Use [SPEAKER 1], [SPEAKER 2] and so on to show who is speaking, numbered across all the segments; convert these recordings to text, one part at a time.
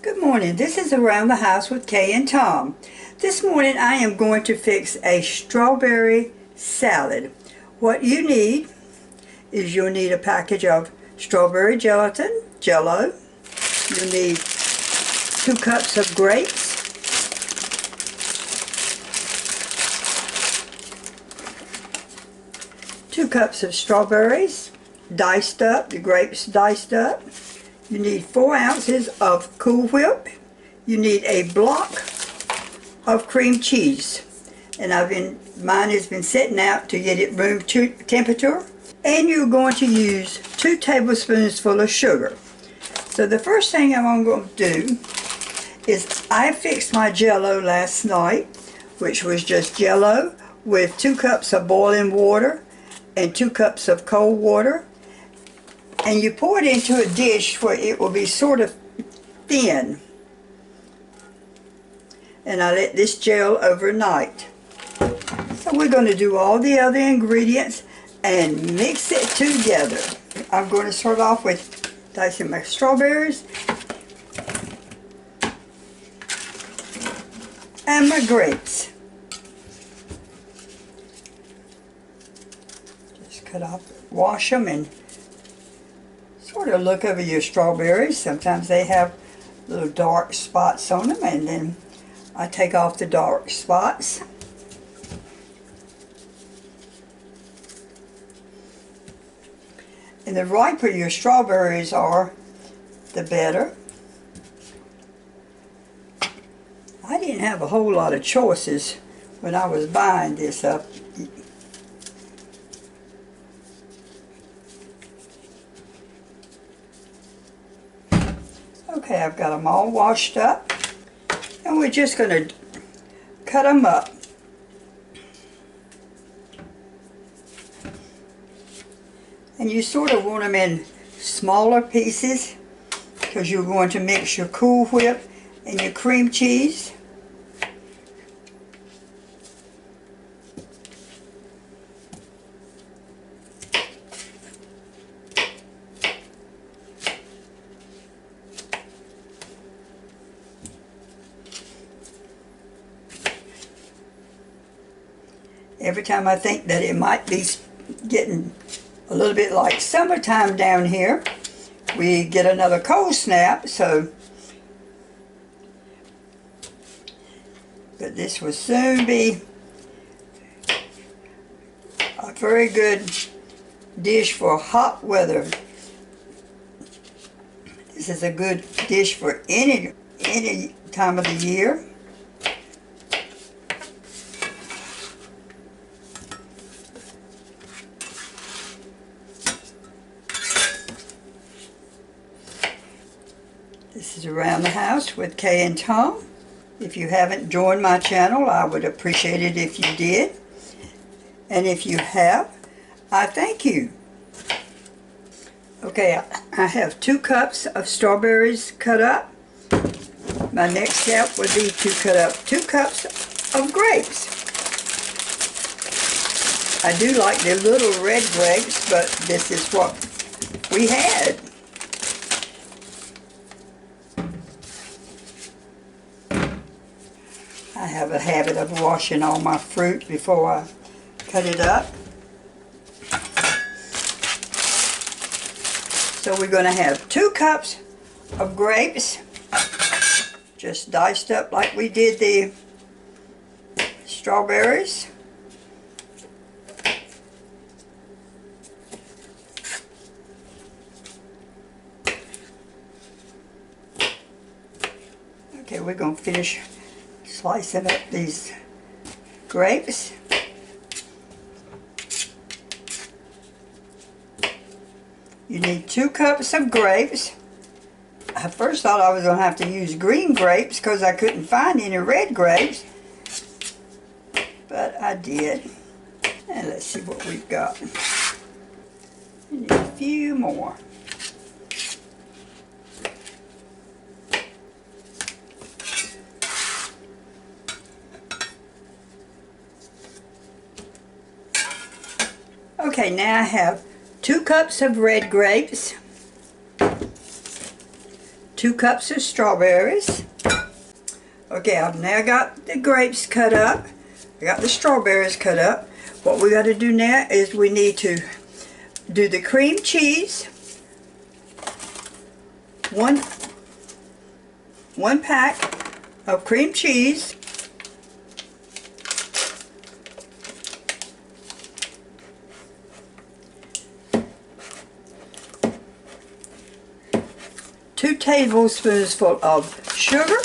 [SPEAKER 1] Good morning. This is Around the House with Kay and Tom. This morning I am going to fix a strawberry salad. What you need is you'll need a package of strawberry gelatin, Jello. You'll need 2 cups of grapes, 2 cups of strawberries, diced up, the grapes diced up. You need 4 ounces of Cool Whip. You need a block of cream cheese. And mine has been sitting out to get it room temperature. And you're going to use 2 tablespoons full of sugar. So the first thing I'm going to do is I fixed my Jello last night, which was just Jello with 2 cups of boiling water and 2 cups of cold water. And you pour it into a dish where it will be sort of thin. And I let this gel overnight. So we're going to do all the other ingredients and mix it together. I'm going to start off with dicing my strawberries and my grapes. Just cut off, wash them, and sort of look over your strawberries. Sometimes they have little dark spots on them, and then I take off the dark spots. And the riper your strawberries are, the better. I didn't have a whole lot of choices when I was buying this up. Okay, I've got them all washed up, and we're just going to cut them up. And you sort of want them in smaller pieces because you're going to mix your Cool Whip and your cream cheese. Every time I think that it might be getting a little bit like summertime down here, we get another cold snap, but this will soon be a very good dish for hot weather. This is a good dish for any time of the year. This is Around the House with Kay and Tom. If you haven't joined my channel, I would appreciate it if you did. And if you have, I thank you. Okay, I have 2 cups of strawberries cut up. My next step would be to cut up 2 cups of grapes. I do like the little red grapes, but this is what we had. I have a habit of washing all my fruit before I cut it up. So we're going to have 2 cups of grapes, just diced up like we did the strawberries. Okay, we're going to finish slicing up these grapes. You need 2 cups of grapes. I first thought I was going to have to use green grapes because I couldn't find any red grapes, but I did. And let's see what we've got. We need a few more. Okay, now I have 2 cups of red grapes, 2 2 cups of strawberries. Okay, I've now got the grapes cut up. I got the strawberries cut up. What we got to do now is we need to do the cream cheese. One pack of cream cheese. Two tablespoons full of sugar.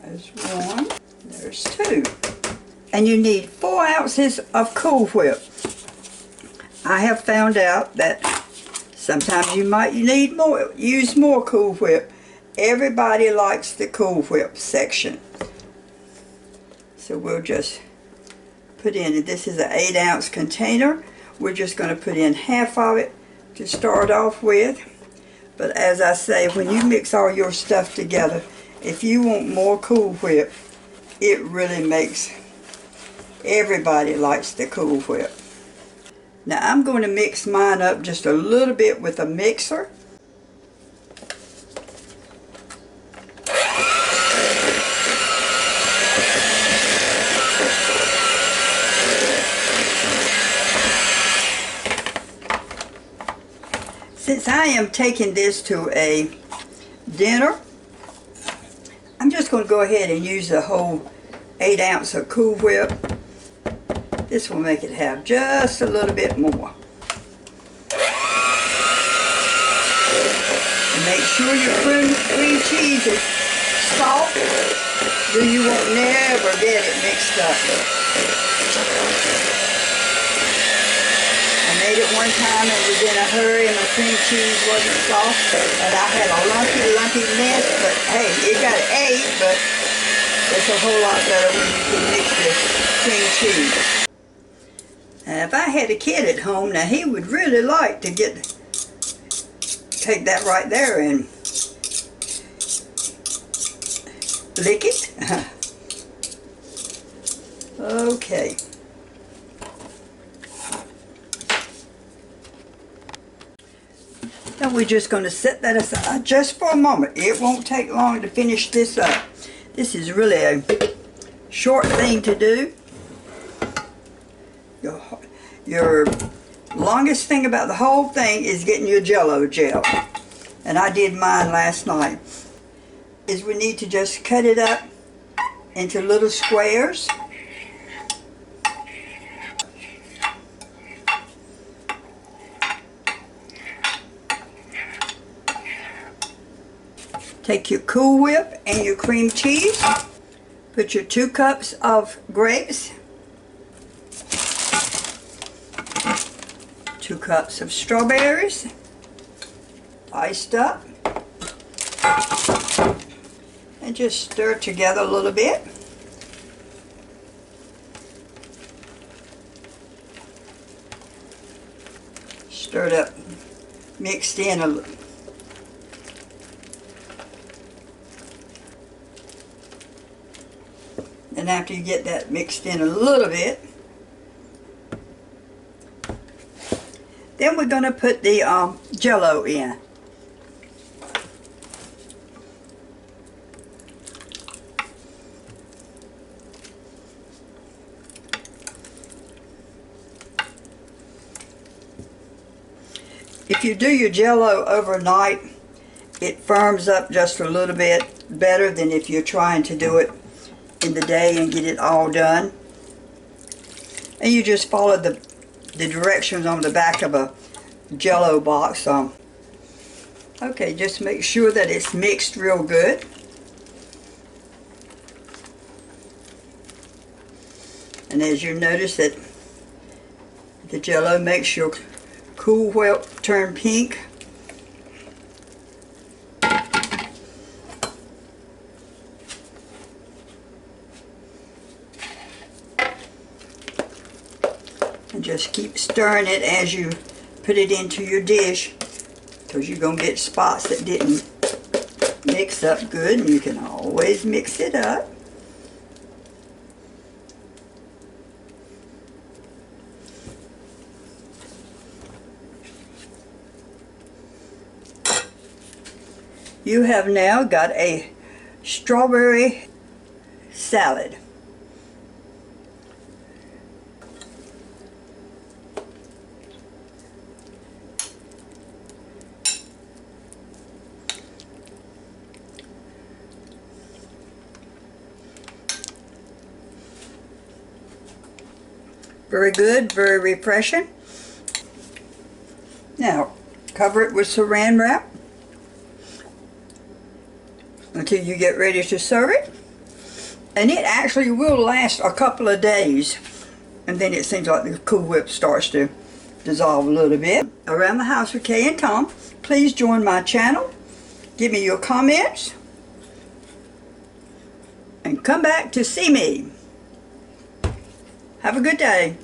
[SPEAKER 1] There's 1. There's 2. And you need 4 ounces of Cool Whip. I have found out that sometimes you might use more Cool Whip. Everybody likes the Cool Whip section. So we'll just put in, this is an 8-ounce container. We're just going to put in half of it to start off with. But as I say, when you mix all your stuff together, if you want more Cool Whip, it really makes, everybody likes the Cool Whip. Now I'm going to mix mine up just a little bit with a mixer. Since I am taking this to a dinner, I'm just going to go ahead and use the whole 8 ounce of Cool Whip. This will make it have just a little bit more. And make sure your cream cheese is soft, so you won't never get it mixed up. I made it one time and was in a hurry and my cream cheese wasn't soft, and I had a lumpy mess, but hey, it got 8, but it's a whole lot better when you can mix your cream cheese. Now, if I had a kid at home, now he would really like to take that right there and lick it. Okay. Now we're just going to set that aside just for a moment. It won't take long to finish this up. This is really a short thing to do. Your longest thing about the whole thing is getting your Jello gel. And I did mine last night. Is we need to just cut it up into little squares. Take your Cool Whip and your cream cheese. Put your 2 cups of grapes. 2 cups of strawberries, diced up, and just stir together a little bit. Stirred up, mixed in a little. And after you get that mixed in a little bit, then we're going to put the Jello in. If you do your Jello overnight, it firms up just a little bit better than if you're trying to do it in the day and get it all done. And you just follow the directions on the back of a Jello box. Okay, just make sure that it's mixed real good. And as you notice that the Jello makes your Cool Whip turn pink. And just keep stirring it as you put it into your dish, because you're going to get spots that didn't mix up good, and you can always mix it up. You have now got a strawberry salad. Very good, very refreshing. Now, cover it with saran wrap until you get ready to serve it. And it actually will last a couple of days. And then it seems like the Cool Whip starts to dissolve a little bit. Around the House with Kay and Tom, please join my channel. Give me your comments. And come back to see me. Have a good day.